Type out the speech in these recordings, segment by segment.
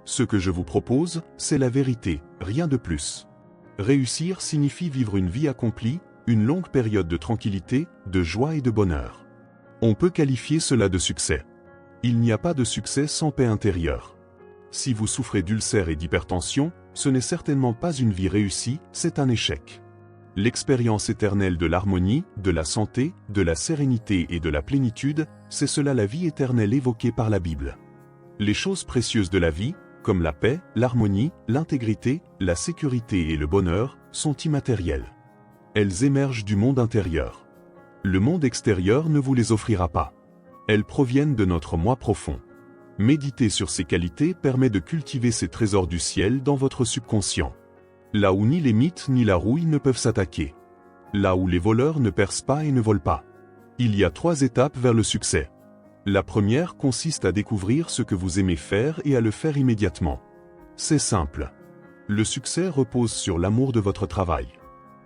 Ce que je vous propose, c'est la vérité, rien de plus. Réussir signifie vivre une vie accomplie, une longue période de tranquillité, de joie et de bonheur. On peut qualifier cela de succès. Il n'y a pas de succès sans paix intérieure. Si vous souffrez d'ulcères et d'hypertension, ce n'est certainement pas une vie réussie, c'est un échec. L'expérience éternelle de l'harmonie, de la santé, de la sérénité et de la plénitude, c'est cela la vie éternelle évoquée par la Bible. Les choses précieuses de la vie, comme la paix, l'harmonie, l'intégrité, la sécurité et le bonheur, sont immatérielles. Elles émergent du monde intérieur. Le monde extérieur ne vous les offrira pas. Elles proviennent de notre moi profond. Méditer sur ces qualités permet de cultiver ces trésors du ciel dans votre subconscient. Là où ni les mythes ni la rouille ne peuvent s'attaquer. Là où les voleurs ne percent pas et ne volent pas. Il y a 3 étapes vers le succès. La première consiste à découvrir ce que vous aimez faire et à le faire immédiatement. C'est simple. Le succès repose sur l'amour de votre travail.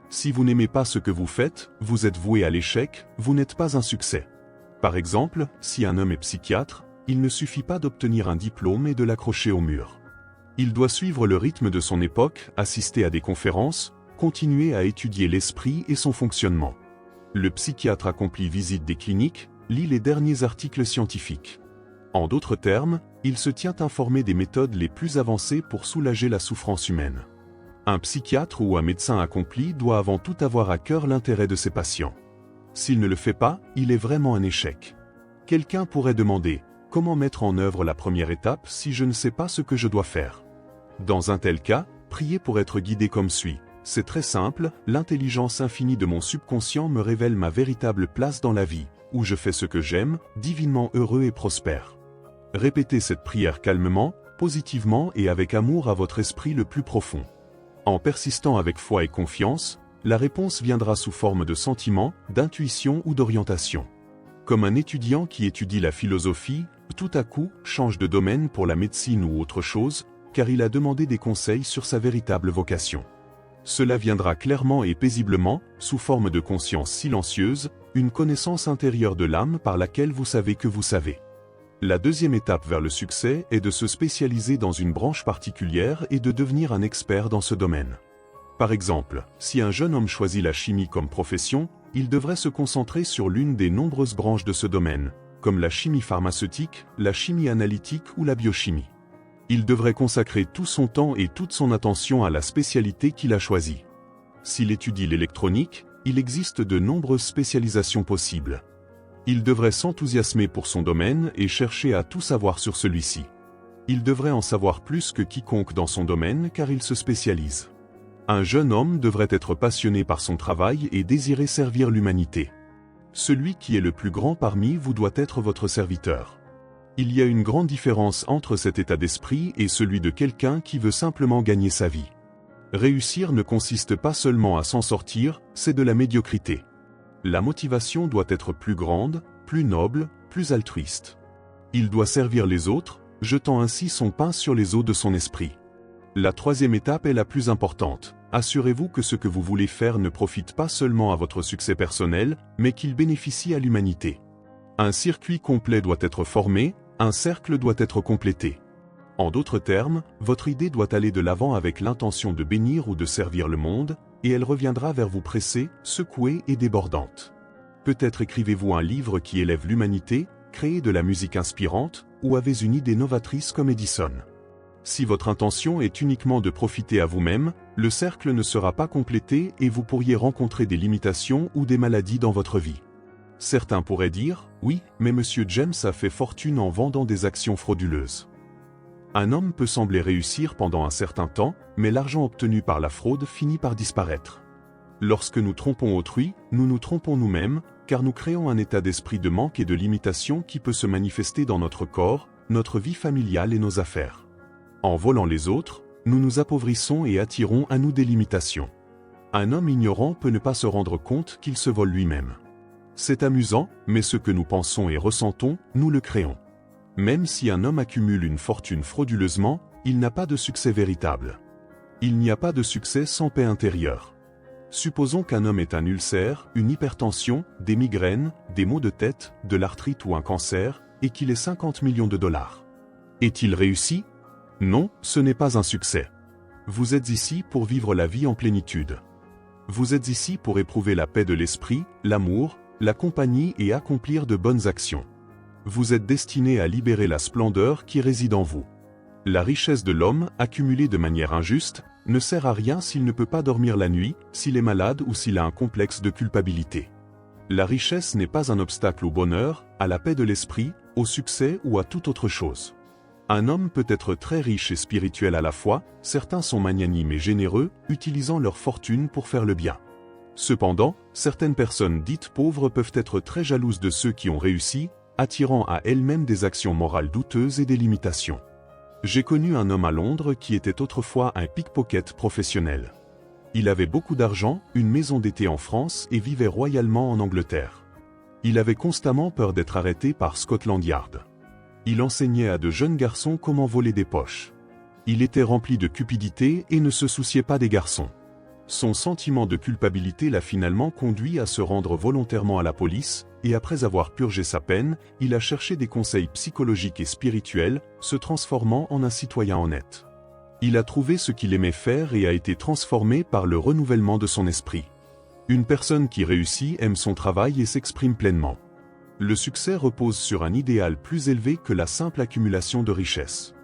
Si vous n'aimez pas ce que vous faites, vous êtes voué à l'échec, vous n'êtes pas un succès. Par exemple, si un homme est psychiatre, il ne suffit pas d'obtenir un diplôme et de l'accrocher au mur. Il doit suivre le rythme de son époque, assister à des conférences, continuer à étudier l'esprit et son fonctionnement. Le psychiatre accomplit visite des cliniques, lit les derniers articles scientifiques. En d'autres termes, il se tient informé des méthodes les plus avancées pour soulager la souffrance humaine. Un psychiatre ou un médecin accompli doit avant tout avoir à cœur l'intérêt de ses patients. S'il ne le fait pas, il est vraiment un échec. Quelqu'un pourrait demander, comment mettre en œuvre la première étape si je ne sais pas ce que je dois faire? Dans un tel cas, priez pour être guidé comme suit. C'est très simple, l'intelligence infinie de mon subconscient me révèle ma véritable place dans la vie, où je fais ce que j'aime, divinement heureux et prospère. Répétez cette prière calmement, positivement et avec amour à votre esprit le plus profond. En persistant avec foi et confiance, la réponse viendra sous forme de sentiment, d'intuition ou d'orientation. Comme un étudiant qui étudie la philosophie, tout à coup, change de domaine pour la médecine ou autre chose, car il a demandé des conseils sur sa véritable vocation. Cela viendra clairement et paisiblement, sous forme de conscience silencieuse, une connaissance intérieure de l'âme par laquelle vous savez que vous savez. La deuxième étape vers le succès est de se spécialiser dans une branche particulière et de devenir un expert dans ce domaine. Par exemple, si un jeune homme choisit la chimie comme profession, il devrait se concentrer sur l'une des nombreuses branches de ce domaine, comme la chimie pharmaceutique, la chimie analytique ou la biochimie. Il devrait consacrer tout son temps et toute son attention à la spécialité qu'il a choisie. S'il étudie l'électronique, il existe de nombreuses spécialisations possibles. Il devrait s'enthousiasmer pour son domaine et chercher à tout savoir sur celui-ci. Il devrait en savoir plus que quiconque dans son domaine car il se spécialise. Un jeune homme devrait être passionné par son travail et désirer servir l'humanité. Celui qui est le plus grand parmi vous doit être votre serviteur. Il y a une grande différence entre cet état d'esprit et celui de quelqu'un qui veut simplement gagner sa vie. Réussir ne consiste pas seulement à s'en sortir, c'est de la médiocrité. La motivation doit être plus grande, plus noble, plus altruiste. Il doit servir les autres, jetant ainsi son pain sur les eaux de son esprit. La troisième étape est la plus importante. Assurez-vous que ce que vous voulez faire ne profite pas seulement à votre succès personnel, mais qu'il bénéficie à l'humanité. Un circuit complet doit être formé, un cercle doit être complété. En d'autres termes, votre idée doit aller de l'avant avec l'intention de bénir ou de servir le monde, et elle reviendra vers vous pressée, secouée et débordante. Peut-être écrivez-vous un livre qui élève l'humanité, créez de la musique inspirante, ou avez une idée novatrice comme Edison. Si votre intention est uniquement de profiter à vous-même, le cercle ne sera pas complété et vous pourriez rencontrer des limitations ou des maladies dans votre vie. Certains pourraient dire, oui, mais Monsieur James a fait fortune en vendant des actions frauduleuses. Un homme peut sembler réussir pendant un certain temps, mais l'argent obtenu par la fraude finit par disparaître. Lorsque nous trompons autrui, nous nous trompons nous-mêmes, car nous créons un état d'esprit de manque et de limitation qui peut se manifester dans notre corps, notre vie familiale et nos affaires. En volant les autres, nous nous appauvrissons et attirons à nous des limitations. Un homme ignorant peut ne pas se rendre compte qu'il se vole lui-même. C'est amusant, mais ce que nous pensons et ressentons, nous le créons. Même si un homme accumule une fortune frauduleusement, il n'a pas de succès véritable. Il n'y a pas de succès sans paix intérieure. Supposons qu'un homme ait un ulcère, une hypertension, des migraines, des maux de tête, de l'arthrite ou un cancer, et qu'il ait 50 millions de dollars. Est-il réussi? Non, ce n'est pas un succès. Vous êtes ici pour vivre la vie en plénitude. Vous êtes ici pour éprouver la paix de l'esprit, l'amour, la compagnie et accomplir de bonnes actions. Vous êtes destiné à libérer la splendeur qui réside en vous. La richesse de l'homme, accumulée de manière injuste, ne sert à rien s'il ne peut pas dormir la nuit, s'il est malade ou s'il a un complexe de culpabilité. La richesse n'est pas un obstacle au bonheur, à la paix de l'esprit, au succès ou à toute autre chose. Un homme peut être très riche et spirituel à la fois, certains sont magnanimes et généreux, utilisant leur fortune pour faire le bien. Cependant, certaines personnes dites pauvres peuvent être très jalouses de ceux qui ont réussi, attirant à elles-mêmes des actions morales douteuses et des limitations. J'ai connu un homme à Londres qui était autrefois un pickpocket professionnel. Il avait beaucoup d'argent, une maison d'été en France et vivait royalement en Angleterre. Il avait constamment peur d'être arrêté par Scotland Yard. Il enseignait à de jeunes garçons comment voler des poches. Il était rempli de cupidité et ne se souciait pas des garçons. Son sentiment de culpabilité l'a finalement conduit à se rendre volontairement à la police, et après avoir purgé sa peine, il a cherché des conseils psychologiques et spirituels, se transformant en un citoyen honnête. Il a trouvé ce qu'il aimait faire et a été transformé par le renouvellement de son esprit. Une personne qui réussit aime son travail et s'exprime pleinement. Le succès repose sur un idéal plus élevé que la simple accumulation de richesses.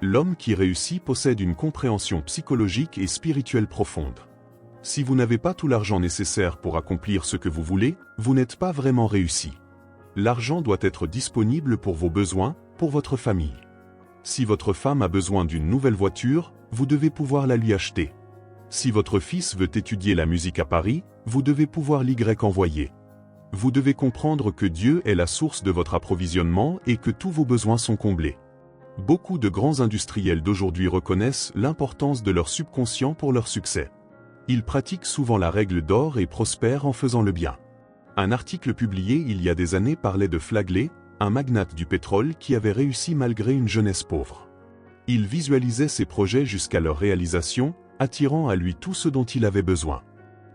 L'homme qui réussit possède une compréhension psychologique et spirituelle profonde. Si vous n'avez pas tout l'argent nécessaire pour accomplir ce que vous voulez, vous n'êtes pas vraiment réussi. L'argent doit être disponible pour vos besoins, pour votre famille. Si votre femme a besoin d'une nouvelle voiture, vous devez pouvoir la lui acheter. Si votre fils veut étudier la musique à Paris, vous devez pouvoir l'y envoyer. Vous devez comprendre que Dieu est la source de votre approvisionnement et que tous vos besoins sont comblés. Beaucoup de grands industriels d'aujourd'hui reconnaissent l'importance de leur subconscient pour leur succès. Ils pratiquent souvent la règle d'or et prospèrent en faisant le bien. Un article publié il y a des années parlait de Flagley, un magnate du pétrole qui avait réussi malgré une jeunesse pauvre. Il visualisait ses projets jusqu'à leur réalisation, attirant à lui tout ce dont il avait besoin.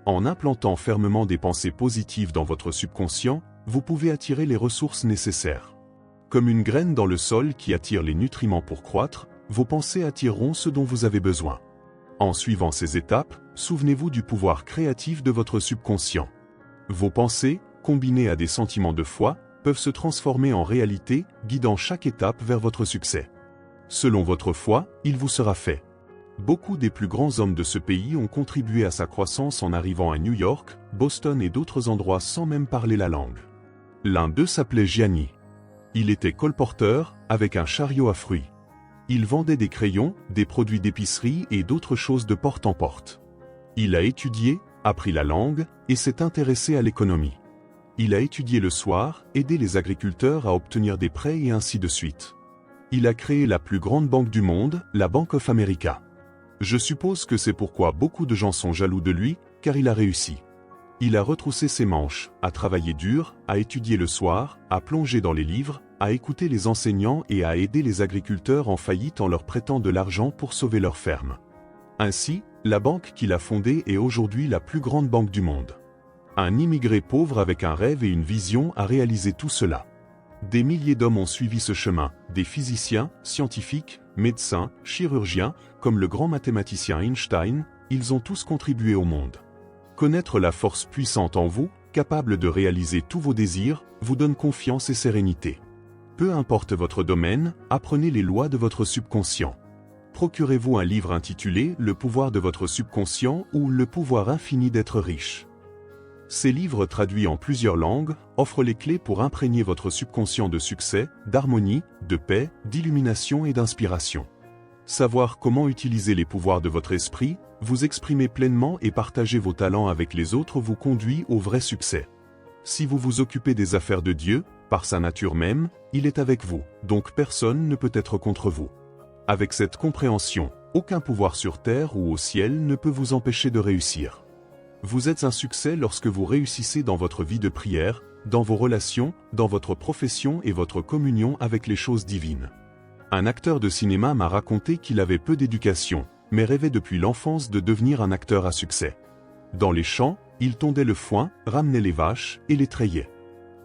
En implantant fermement des pensées positives dans votre subconscient, vous pouvez attirer les ressources nécessaires. Comme une graine dans le sol qui attire les nutriments pour croître, vos pensées attireront ce dont vous avez besoin. En suivant ces étapes, souvenez-vous du pouvoir créatif de votre subconscient. Vos pensées, combinées à des sentiments de foi, peuvent se transformer en réalité, guidant chaque étape vers votre succès. Selon votre foi, il vous sera fait. Beaucoup des plus grands hommes de ce pays ont contribué à sa croissance en arrivant à New York, Boston et d'autres endroits sans même parler la langue. L'un d'eux s'appelait Gianni. Il était colporteur, avec un chariot à fruits. Il vendait des crayons, des produits d'épicerie et d'autres choses de porte en porte. Il a étudié, appris la langue, et s'est intéressé à l'économie. Il a étudié le soir, aidé les agriculteurs à obtenir des prêts et ainsi de suite. Il a créé la plus grande banque du monde, la Bank of America. Je suppose que c'est pourquoi beaucoup de gens sont jaloux de lui, car il a réussi. Il a retroussé ses manches, a travaillé dur, a étudié le soir, a plongé dans les livres, a écouté les enseignants et a aidé les agriculteurs en faillite en leur prêtant de l'argent pour sauver leur ferme. Ainsi, la banque qu'il a fondée est aujourd'hui la plus grande banque du monde. Un immigré pauvre avec un rêve et une vision a réalisé tout cela. Des milliers d'hommes ont suivi ce chemin, des physiciens, scientifiques, médecins, chirurgiens, comme le grand mathématicien Einstein, ils ont tous contribué au monde. Connaître la force puissante en vous, capable de réaliser tous vos désirs, vous donne confiance et sérénité. Peu importe votre domaine, apprenez les lois de votre subconscient. Procurez-vous un livre intitulé « Le pouvoir de votre subconscient » ou « Le pouvoir infini d'être riche ». Ces livres traduits en plusieurs langues offrent les clés pour imprégner votre subconscient de succès, d'harmonie, de paix, d'illumination et d'inspiration. Savoir comment utiliser les pouvoirs de votre esprit, vous exprimer pleinement et partager vos talents avec les autres vous conduit au vrai succès. Si vous vous occupez des affaires de Dieu, par sa nature même, il est avec vous, donc personne ne peut être contre vous. Avec cette compréhension, aucun pouvoir sur terre ou au ciel ne peut vous empêcher de réussir. Vous êtes un succès lorsque vous réussissez dans votre vie de prière, dans vos relations, dans votre profession et votre communion avec les choses divines. Un acteur de cinéma m'a raconté qu'il avait peu d'éducation, mais rêvait depuis l'enfance de devenir un acteur à succès. Dans les champs, il tondait le foin, ramenait les vaches et les trayait.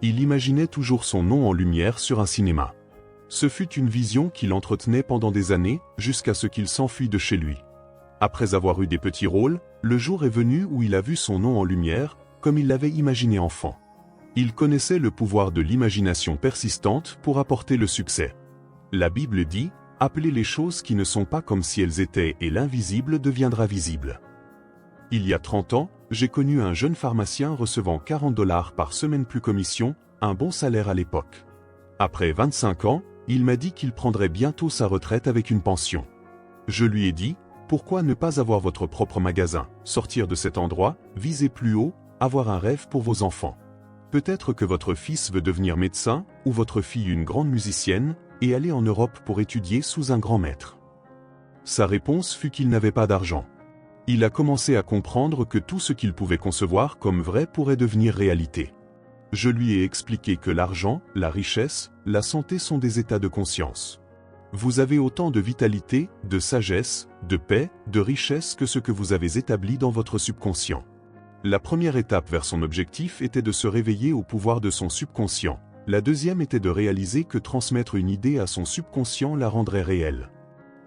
Il imaginait toujours son nom en lumière sur un cinéma. Ce fut une vision qu'il entretenait pendant des années, jusqu'à ce qu'il s'enfuit de chez lui. Après avoir eu des petits rôles, le jour est venu où il a vu son nom en lumière, comme il l'avait imaginé enfant. Il connaissait le pouvoir de l'imagination persistante pour apporter le succès. La Bible dit, « Appelez les choses qui ne sont pas comme si elles étaient et l'invisible deviendra visible. » Il y a 30 ans, j'ai connu un jeune pharmacien recevant $40 par semaine plus commission, un bon salaire à l'époque. Après 25 ans, il m'a dit qu'il prendrait bientôt sa retraite avec une pension. Je lui ai dit, pourquoi ne pas avoir votre propre magasin, sortir de cet endroit, viser plus haut, avoir un rêve pour vos enfants. Peut-être que votre fils veut devenir médecin, ou votre fille une grande musicienne, et aller en Europe pour étudier sous un grand maître. Sa réponse fut qu'il n'avait pas d'argent. Il a commencé à comprendre que tout ce qu'il pouvait concevoir comme vrai pourrait devenir réalité. Je lui ai expliqué que l'argent, la richesse, la santé sont des états de conscience. Vous avez autant de vitalité, de sagesse, de paix, de richesse que ce que vous avez établi dans votre subconscient. La première étape vers son objectif était de se réveiller au pouvoir de son subconscient. La deuxième était de réaliser que transmettre une idée à son subconscient la rendrait réelle.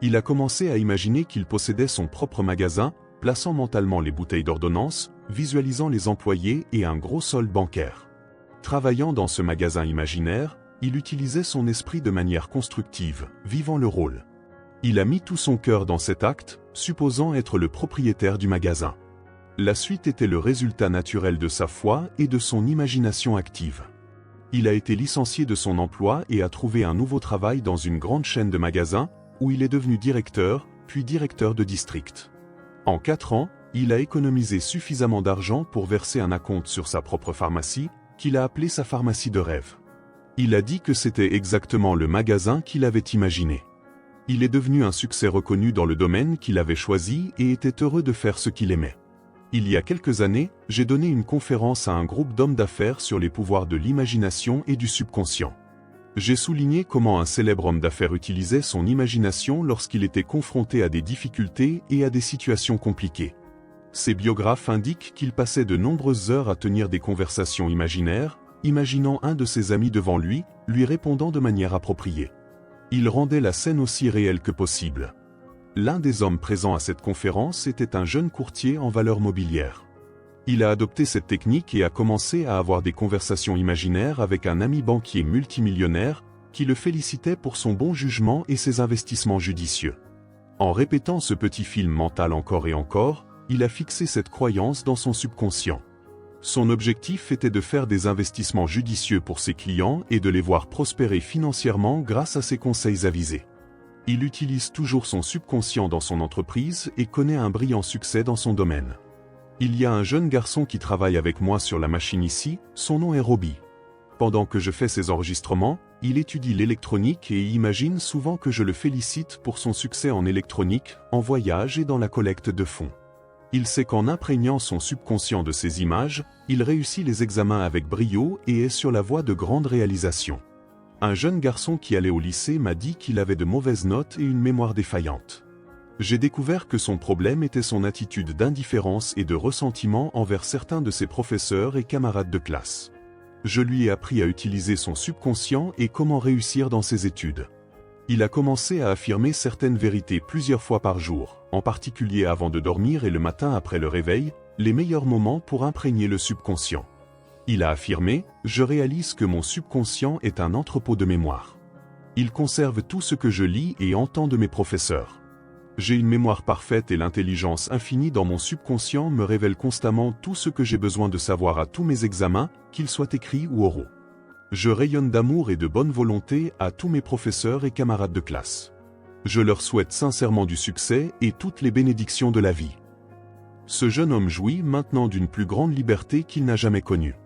Il a commencé à imaginer qu'il possédait son propre magasin, plaçant mentalement les bouteilles d'ordonnance, visualisant les employés et un gros solde bancaire. Travaillant dans ce magasin imaginaire, il utilisait son esprit de manière constructive, vivant le rôle. Il a mis tout son cœur dans cet acte, supposant être le propriétaire du magasin. La suite était le résultat naturel de sa foi et de son imagination active. Il a été licencié de son emploi et a trouvé un nouveau travail dans une grande chaîne de magasins, où il est devenu directeur, puis directeur de district. En 4 ans, il a économisé suffisamment d'argent pour verser un acompte sur sa propre pharmacie, qu'il a appelée sa pharmacie de rêve. Il a dit que c'était exactement le magasin qu'il avait imaginé. Il est devenu un succès reconnu dans le domaine qu'il avait choisi et était heureux de faire ce qu'il aimait. Il y a quelques années, j'ai donné une conférence à un groupe d'hommes d'affaires sur les pouvoirs de l'imagination et du subconscient. J'ai souligné comment un célèbre homme d'affaires utilisait son imagination lorsqu'il était confronté à des difficultés et à des situations compliquées. Ses biographes indiquent qu'il passait de nombreuses heures à tenir des conversations imaginaires, imaginant un de ses amis devant lui, lui répondant de manière appropriée. Il rendait la scène aussi réelle que possible. L'un des hommes présents à cette conférence était un jeune courtier en valeurs mobilières. Il a adopté cette technique et a commencé à avoir des conversations imaginaires avec un ami banquier multimillionnaire, qui le félicitait pour son bon jugement et ses investissements judicieux. En répétant ce petit film mental encore et encore, il a fixé cette croyance dans son subconscient. Son objectif était de faire des investissements judicieux pour ses clients et de les voir prospérer financièrement grâce à ses conseils avisés. Il utilise toujours son subconscient dans son entreprise et connaît un brillant succès dans son domaine. Il y a un jeune garçon qui travaille avec moi sur la machine ici, son nom est Robbie. Pendant que je fais ses enregistrements, il étudie l'électronique et imagine souvent que je le félicite pour son succès en électronique, en voyage et dans la collecte de fonds. Il sait qu'en imprégnant son subconscient de ces images, il réussit les examens avec brio et est sur la voie de grandes réalisations. Un jeune garçon qui allait au lycée m'a dit qu'il avait de mauvaises notes et une mémoire défaillante. J'ai découvert que son problème était son attitude d'indifférence et de ressentiment envers certains de ses professeurs et camarades de classe. Je lui ai appris à utiliser son subconscient et comment réussir dans ses études. Il a commencé à affirmer certaines vérités plusieurs fois par jour, en particulier avant de dormir et le matin après le réveil, les meilleurs moments pour imprégner le subconscient. Il a affirmé « Je réalise que mon subconscient est un entrepôt de mémoire. Il conserve tout ce que je lis et entends de mes professeurs. J'ai une mémoire parfaite et l'intelligence infinie dans mon subconscient me révèle constamment tout ce que j'ai besoin de savoir à tous mes examens, qu'ils soient écrits ou oraux. Je rayonne d'amour et de bonne volonté à tous mes professeurs et camarades de classe. Je leur souhaite sincèrement du succès et toutes les bénédictions de la vie. » Ce jeune homme jouit maintenant d'une plus grande liberté qu'il n'a jamais connue.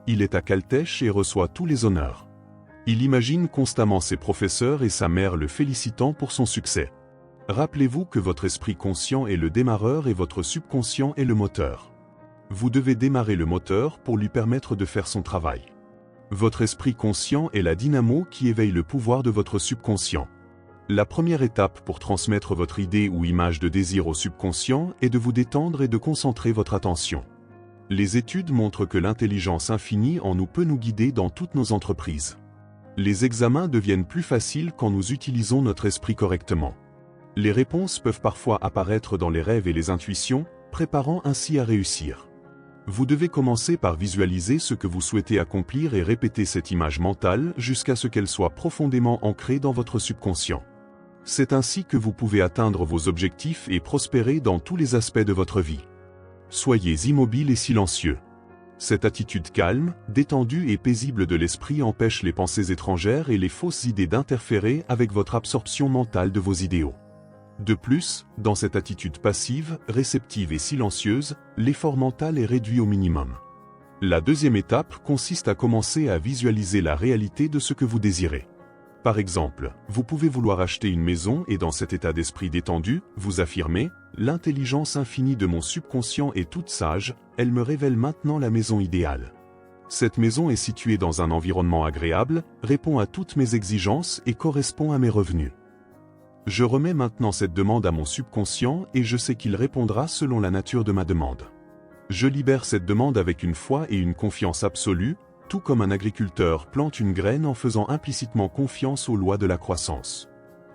Il est à Caltech et reçoit tous les honneurs. Il imagine constamment ses professeurs et sa mère le félicitant pour son succès. Rappelez-vous que votre esprit conscient est le démarreur et votre subconscient est le moteur. Vous devez démarrer le moteur pour lui permettre de faire son travail. Votre esprit conscient est la dynamo qui éveille le pouvoir de votre subconscient. La première étape pour transmettre votre idée ou image de désir au subconscient est de vous détendre et de concentrer votre attention. Les études montrent que l'intelligence infinie en nous peut nous guider dans toutes nos entreprises. Les examens deviennent plus faciles quand nous utilisons notre esprit correctement. Les réponses peuvent parfois apparaître dans les rêves et les intuitions, préparant ainsi à réussir. Vous devez commencer par visualiser ce que vous souhaitez accomplir et répéter cette image mentale jusqu'à ce qu'elle soit profondément ancrée dans votre subconscient. C'est ainsi que vous pouvez atteindre vos objectifs et prospérer dans tous les aspects de votre vie. Soyez immobile et silencieux. Cette attitude calme, détendue et paisible de l'esprit empêche les pensées étrangères et les fausses idées d'interférer avec votre absorption mentale de vos idéaux. De plus, dans cette attitude passive, réceptive et silencieuse, l'effort mental est réduit au minimum. La deuxième étape consiste à commencer à visualiser la réalité de ce que vous désirez. Par exemple, vous pouvez vouloir acheter une maison et dans cet état d'esprit détendu, vous affirmez « L'intelligence infinie de mon subconscient est toute sage, elle me révèle maintenant la maison idéale. Cette maison est située dans un environnement agréable, répond à toutes mes exigences et correspond à mes revenus. Je remets maintenant cette demande à mon subconscient et je sais qu'il répondra selon la nature de ma demande. Je libère cette demande avec une foi et une confiance absolue, tout comme un agriculteur plante une graine en faisant implicitement confiance aux lois de la croissance.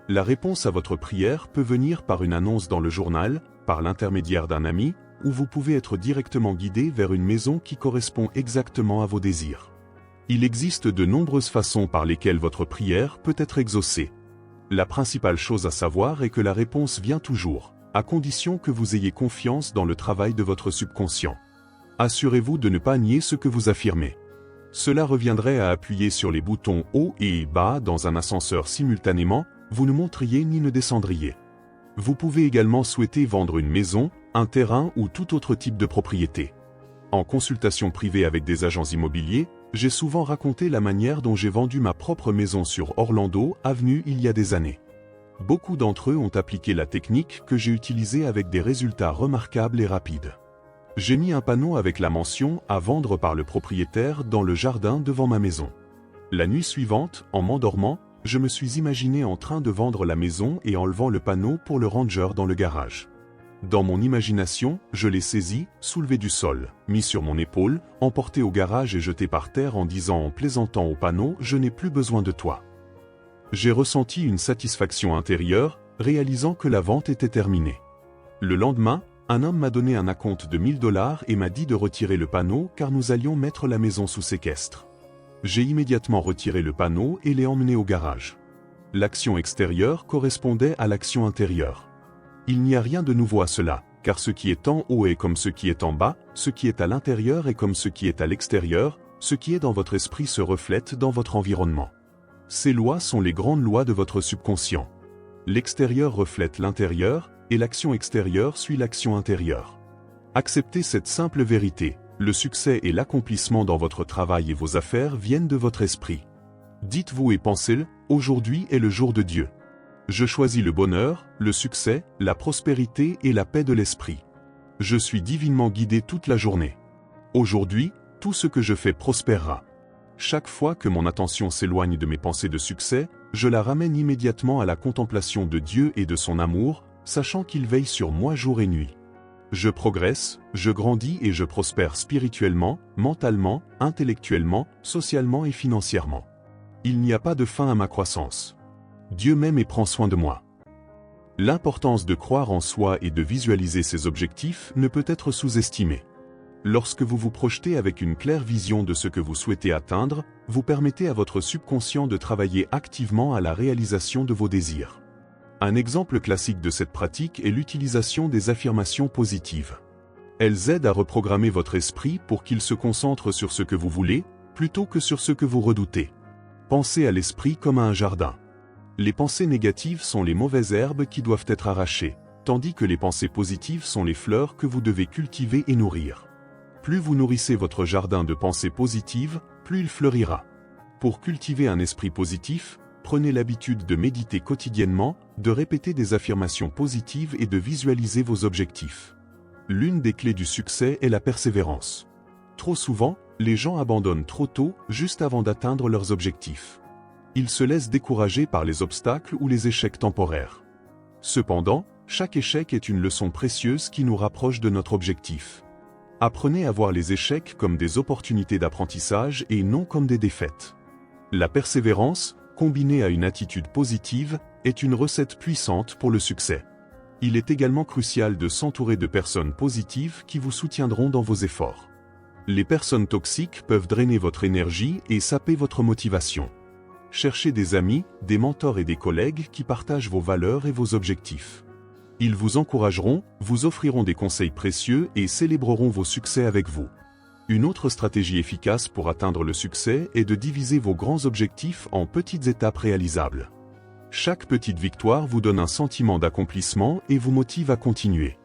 La réponse à votre prière peut venir par une annonce dans le journal, par l'intermédiaire d'un ami, ou vous pouvez être directement guidé vers une maison qui correspond exactement à vos désirs. Il existe de nombreuses façons par lesquelles votre prière peut être exaucée. La principale chose à savoir est que la réponse vient toujours, à condition que vous ayez confiance dans le travail de votre subconscient. Assurez-vous de ne pas nier ce que vous affirmez. Cela reviendrait à appuyer sur les boutons haut et bas dans un ascenseur simultanément, vous ne monteriez ni ne descendriez. Vous pouvez également souhaiter vendre une maison, un terrain ou tout autre type de propriété. En consultation privée avec des agents immobiliers, j'ai souvent raconté la manière dont j'ai vendu ma propre maison sur Orlando Avenue il y a des années. Beaucoup d'entre eux ont appliqué la technique que j'ai utilisée avec des résultats remarquables et rapides. J'ai mis un panneau avec la mention « à vendre par le propriétaire » dans le jardin devant ma maison. La nuit suivante, en m'endormant, je me suis imaginé en train de vendre la maison et enlevant le panneau pour le ranger dans le garage. Dans mon imagination, je l'ai saisi, soulevé du sol, mis sur mon épaule, emporté au garage et jeté par terre en disant en plaisantant au panneau « Je n'ai plus besoin de toi ». J'ai ressenti une satisfaction intérieure, réalisant que la vente était terminée. Le lendemain, un homme m'a donné un acompte de 1000 $ et m'a dit de retirer le panneau car nous allions mettre la maison sous séquestre. J'ai immédiatement retiré le panneau et l'ai emmené au garage. L'action extérieure correspondait à l'action intérieure. Il n'y a rien de nouveau à cela, car ce qui est en haut est comme ce qui est en bas, ce qui est à l'intérieur est comme ce qui est à l'extérieur, ce qui est dans votre esprit se reflète dans votre environnement. Ces lois sont les grandes lois de votre subconscient. L'extérieur reflète l'intérieur, et l'action extérieure suit l'action intérieure. Acceptez cette simple vérité, le succès et l'accomplissement dans votre travail et vos affaires viennent de votre esprit. Dites-vous et pensez-le, aujourd'hui est le jour de Dieu. Je choisis le bonheur, le succès, la prospérité et la paix de l'esprit. Je suis divinement guidé toute la journée. Aujourd'hui, tout ce que je fais prospérera. Chaque fois que mon attention s'éloigne de mes pensées de succès, je la ramène immédiatement à la contemplation de Dieu et de son amour, sachant qu'il veille sur moi jour et nuit. Je progresse, je grandis et je prospère spirituellement, mentalement, intellectuellement, socialement et financièrement. Il n'y a pas de fin à ma croissance. Dieu m'aime et prend soin de moi. L'importance de croire en soi et de visualiser ses objectifs ne peut être sous-estimée. Lorsque vous vous projetez avec une claire vision de ce que vous souhaitez atteindre, vous permettez à votre subconscient de travailler activement à la réalisation de vos désirs. Un exemple classique de cette pratique est l'utilisation des affirmations positives. Elles aident à reprogrammer votre esprit pour qu'il se concentre sur ce que vous voulez, plutôt que sur ce que vous redoutez. Pensez à l'esprit comme à un jardin. Les pensées négatives sont les mauvaises herbes qui doivent être arrachées, tandis que les pensées positives sont les fleurs que vous devez cultiver et nourrir. Plus vous nourrissez votre jardin de pensées positives, plus il fleurira. Pour cultiver un esprit positif, prenez l'habitude de méditer quotidiennement, de répéter des affirmations positives et de visualiser vos objectifs. L'une des clés du succès est la persévérance. Trop souvent, les gens abandonnent trop tôt, juste avant d'atteindre leurs objectifs. Ils se laissent décourager par les obstacles ou les échecs temporaires. Cependant, chaque échec est une leçon précieuse qui nous rapproche de notre objectif. Apprenez à voir les échecs comme des opportunités d'apprentissage et non comme des défaites. La persévérance, combinée à une attitude positive, est une recette puissante pour le succès. Il est également crucial de s'entourer de personnes positives qui vous soutiendront dans vos efforts. Les personnes toxiques peuvent drainer votre énergie et saper votre motivation. Cherchez des amis, des mentors et des collègues qui partagent vos valeurs et vos objectifs. Ils vous encourageront, vous offriront des conseils précieux et célébreront vos succès avec vous. Une autre stratégie efficace pour atteindre le succès est de diviser vos grands objectifs en petites étapes réalisables. Chaque petite victoire vous donne un sentiment d'accomplissement et vous motive à continuer.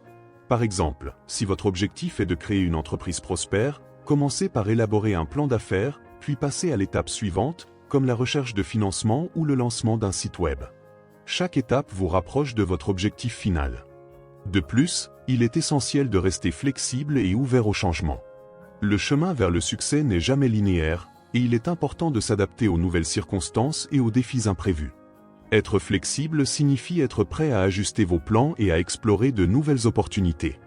Par exemple, si votre objectif est de créer une entreprise prospère, commencez par élaborer un plan d'affaires, puis passez à l'étape suivante, comme la recherche de financement ou le lancement d'un site web. Chaque étape vous rapproche de votre objectif final. De plus, il est essentiel de rester flexible et ouvert au changement. Le chemin vers le succès n'est jamais linéaire, et il est important de s'adapter aux nouvelles circonstances et aux défis imprévus. Être flexible signifie être prêt à ajuster vos plans et à explorer de nouvelles opportunités.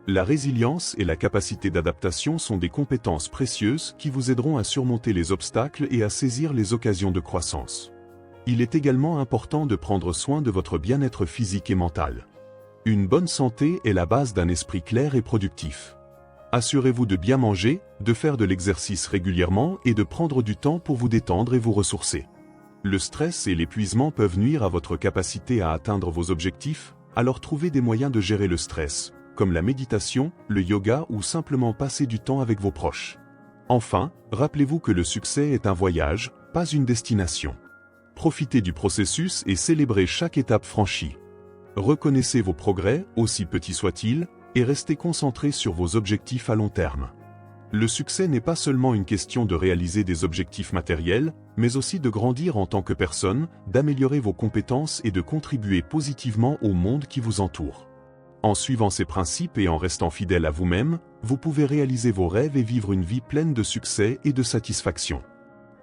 La résilience et la capacité d'adaptation sont des compétences précieuses qui vous aideront à surmonter les obstacles et à saisir les occasions de croissance. Il est également important de prendre soin de votre bien-être physique et mental. Une bonne santé est la base d'un esprit clair et productif. Assurez-vous de bien manger, de faire de l'exercice régulièrement et de prendre du temps pour vous détendre et vous ressourcer. Le stress et l'épuisement peuvent nuire à votre capacité à atteindre vos objectifs, alors trouvez des moyens de gérer le stress, comme la méditation, le yoga ou simplement passer du temps avec vos proches. Enfin, rappelez-vous que le succès est un voyage, pas une destination. Profitez du processus et célébrez chaque étape franchie. Reconnaissez vos progrès, aussi petits soient-ils, et restez concentré sur vos objectifs à long terme. Le succès n'est pas seulement une question de réaliser des objectifs matériels, mais aussi de grandir en tant que personne, d'améliorer vos compétences et de contribuer positivement au monde qui vous entoure. En suivant ces principes et en restant fidèle à vous-même, vous pouvez réaliser vos rêves et vivre une vie pleine de succès et de satisfaction.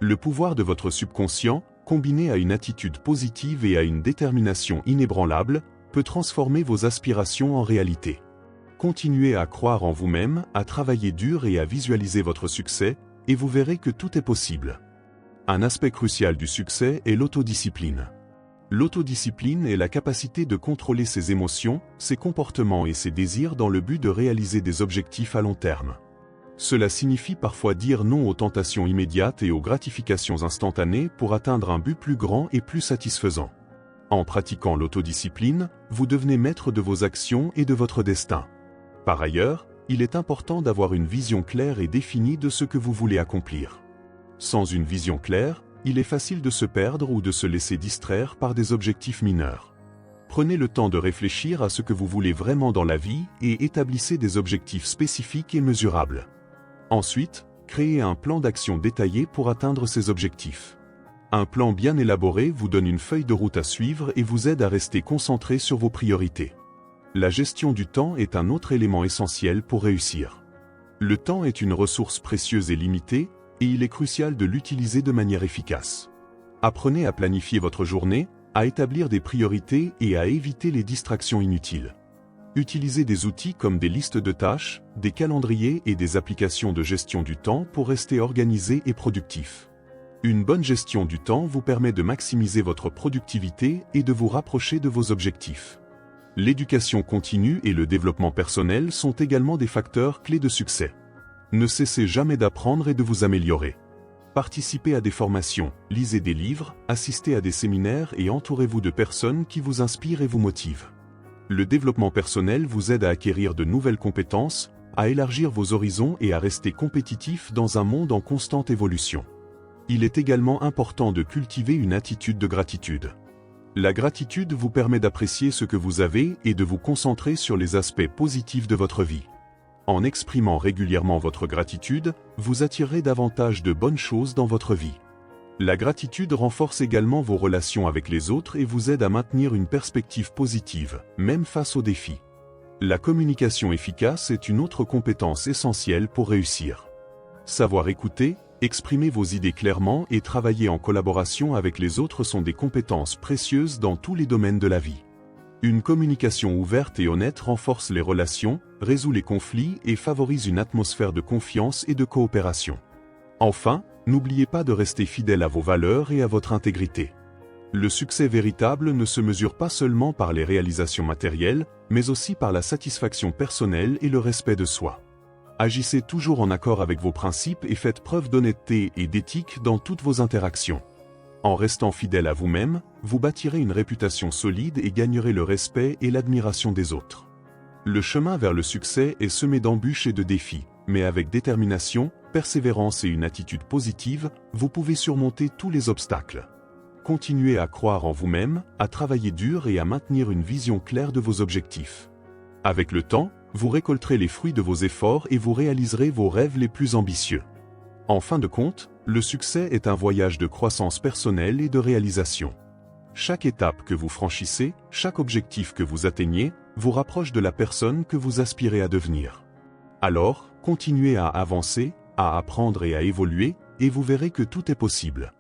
Le pouvoir de votre subconscient, combiné à une attitude positive et à une détermination inébranlable, peut transformer vos aspirations en réalité. Continuez à croire en vous-même, à travailler dur et à visualiser votre succès, et vous verrez que tout est possible. Un aspect crucial du succès est l'autodiscipline. L'autodiscipline est la capacité de contrôler ses émotions, ses comportements et ses désirs dans le but de réaliser des objectifs à long terme. Cela signifie parfois dire non aux tentations immédiates et aux gratifications instantanées pour atteindre un but plus grand et plus satisfaisant. En pratiquant l'autodiscipline, vous devenez maître de vos actions et de votre destin. Par ailleurs, il est important d'avoir une vision claire et définie de ce que vous voulez accomplir. Sans une vision claire, il est facile de se perdre ou de se laisser distraire par des objectifs mineurs. Prenez le temps de réfléchir à ce que vous voulez vraiment dans la vie et établissez des objectifs spécifiques et mesurables. Ensuite, créez un plan d'action détaillé pour atteindre ces objectifs. Un plan bien élaboré vous donne une feuille de route à suivre et vous aide à rester concentré sur vos priorités. La gestion du temps est un autre élément essentiel pour réussir. Le temps est une ressource précieuse et limitée, et il est crucial de l'utiliser de manière efficace. Apprenez à planifier votre journée, à établir des priorités et à éviter les distractions inutiles. Utilisez des outils comme des listes de tâches, des calendriers et des applications de gestion du temps pour rester organisé et productif. Une bonne gestion du temps vous permet de maximiser votre productivité et de vous rapprocher de vos objectifs. L'éducation continue et le développement personnel sont également des facteurs clés de succès. Ne cessez jamais d'apprendre et de vous améliorer. Participez à des formations, lisez des livres, assistez à des séminaires et entourez-vous de personnes qui vous inspirent et vous motivent. Le développement personnel vous aide à acquérir de nouvelles compétences, à élargir vos horizons et à rester compétitif dans un monde en constante évolution. Il est également important de cultiver une attitude de gratitude. La gratitude vous permet d'apprécier ce que vous avez et de vous concentrer sur les aspects positifs de votre vie. En exprimant régulièrement votre gratitude, vous attirerez davantage de bonnes choses dans votre vie. La gratitude renforce également vos relations avec les autres et vous aide à maintenir une perspective positive, même face aux défis. La communication efficace est une autre compétence essentielle pour réussir. Savoir écouter, exprimer vos idées clairement et travailler en collaboration avec les autres sont des compétences précieuses dans tous les domaines de la vie. Une communication ouverte et honnête renforce les relations, résout les conflits et favorise une atmosphère de confiance et de coopération. Enfin, n'oubliez pas de rester fidèle à vos valeurs et à votre intégrité. Le succès véritable ne se mesure pas seulement par les réalisations matérielles, mais aussi par la satisfaction personnelle et le respect de soi. Agissez toujours en accord avec vos principes et faites preuve d'honnêteté et d'éthique dans toutes vos interactions. En restant fidèle à vous-même, vous bâtirez une réputation solide et gagnerez le respect et l'admiration des autres. Le chemin vers le succès est semé d'embûches et de défis, mais avec détermination, persévérance et une attitude positive, vous pouvez surmonter tous les obstacles. Continuez à croire en vous-même, à travailler dur et à maintenir une vision claire de vos objectifs. Avec le temps, vous récolterez les fruits de vos efforts et vous réaliserez vos rêves les plus ambitieux. En fin de compte, le succès est un voyage de croissance personnelle et de réalisation. Chaque étape que vous franchissez, chaque objectif que vous atteignez, vous rapproche de la personne que vous aspirez à devenir. Alors, continuez à avancer, à apprendre et à évoluer, et vous verrez que tout est possible.